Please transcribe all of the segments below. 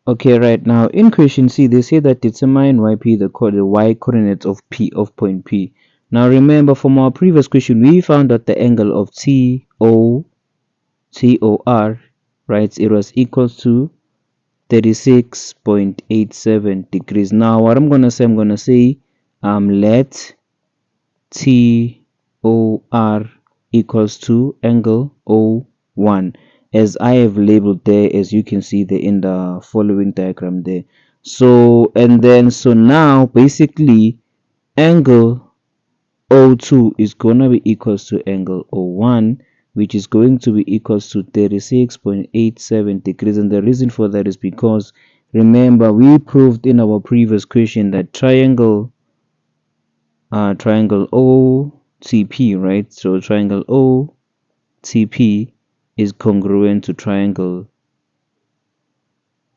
Okay, right now in question C, they say that determine YP the y coordinates of P of point P. Now remember from our previous question, we found that the angle of TOR, right, it was equals to 36.87 degrees. Now what I'm gonna say, let TOR equals to angle O1, as I have labeled there, as you can see there in the following diagram there. So now basically angle O2 is gonna be equals to angle O1, which is going to be equals to 36.87 degrees. And the reason for that is because remember we proved in our previous question that triangle OTP, right? So triangle OTP is congruent to triangle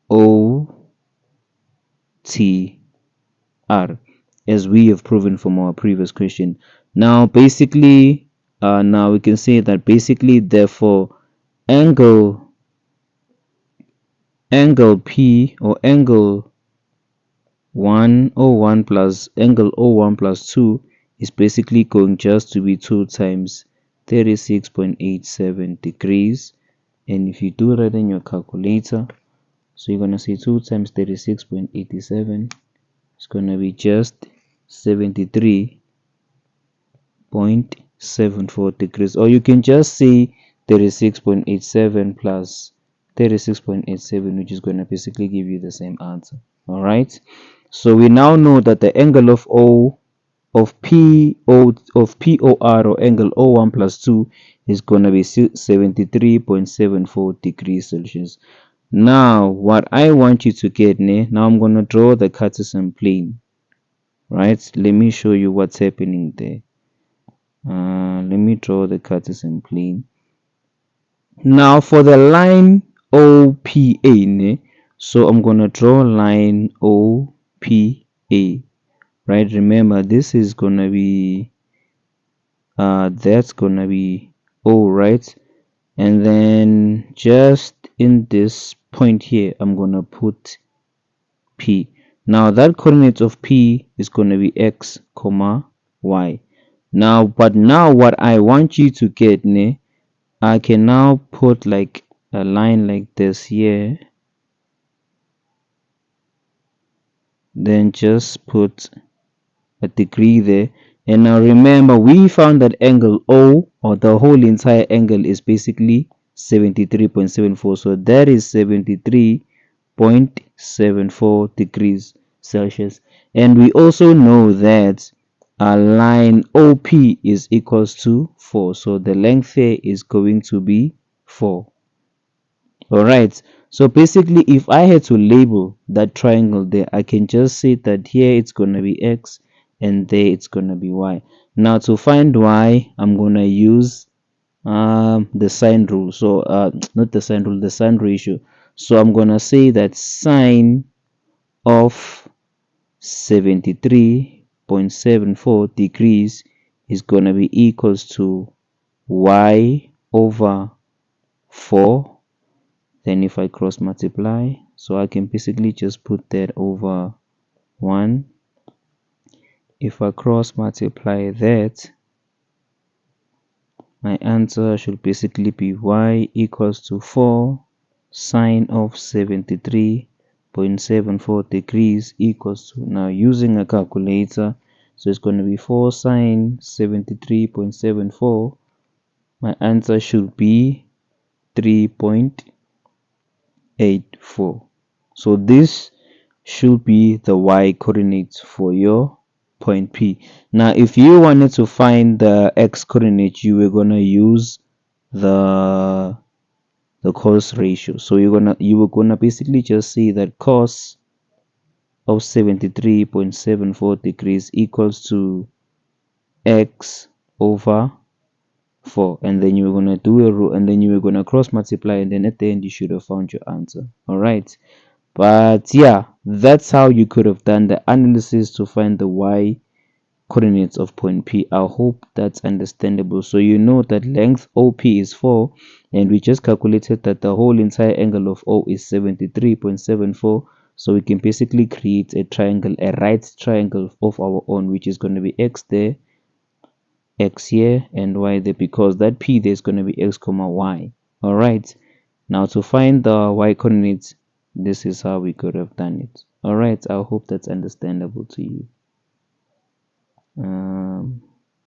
OTR, as we have proven from our previous question. Now basically now we can say that basically therefore angle P, or angle 101 plus angle O1 plus 2 is basically going just to be 2 times 36.87 degrees. And if you do that in your calculator, so you're going to say 2 times 36.87, it's going to be just 73.74 degrees. Or you can just say 36.87 plus 36.87, which is going to basically give you the same answer. All right, so we now know that the angle of POR, or angle O1 plus 2, is going to be 73.74 degrees Celsius. Now what I want you to get, now I'm going to draw the Cartesian plane, right? Let me show you what's happening there. Let me draw the Cartesian plane. Now for the line OPA, so I'm going to draw line OPA, right? Remember, this is going to be that's going to be O, right? And then just in this point here, I'm going to put P. Now that coordinate of P is going to be X comma Y. Now what I want you to get, I can now put like a line like this here, then just put a degree there. And now remember, we found that angle O, or the whole entire angle, is basically 73.74. So that is 73.74 degrees Celsius. And we also know that a line OP is equals to 4. So the length here is going to be 4. All right, so basically if I had to label that triangle there, I can just say that here it's going to be X and there it's going to be Y. Now to find Y, I'm going to use the sine rule. So not the sine rule, the sine ratio. So I'm going to say that sine of 73.74 degrees is going to be equals to Y over 4. Then if I cross multiply, so I can basically just put that over 1. If I cross multiply that, my answer should basically be Y equals to 4 sine of 73.74 degrees equals to, now using a calculator, so it's going to be 4 sine 73.74. My answer should be 3.84. So this should be the Y coordinates for your point P. Now if you wanted to find the X coordinate, you were gonna use the cos ratio. So you were gonna basically just say that cos of 73.74 degrees equals to X over 4, and then you were gonna do a rule, and then you were gonna cross multiply, and then at the end you should have found your answer. All right, but yeah, that's how you could have done the analysis to find the Y coordinates of point P. I hope that's understandable. So you know that length OP is 4, and we just calculated that the whole entire angle of O is 73.74. So we can basically create a triangle, a right triangle of our own, which is going to be X there, X here, and Y there, because that P there is going to be X comma Y. All right. Now to find the Y coordinates, this is how we could have done it. All right. I hope that's understandable to you.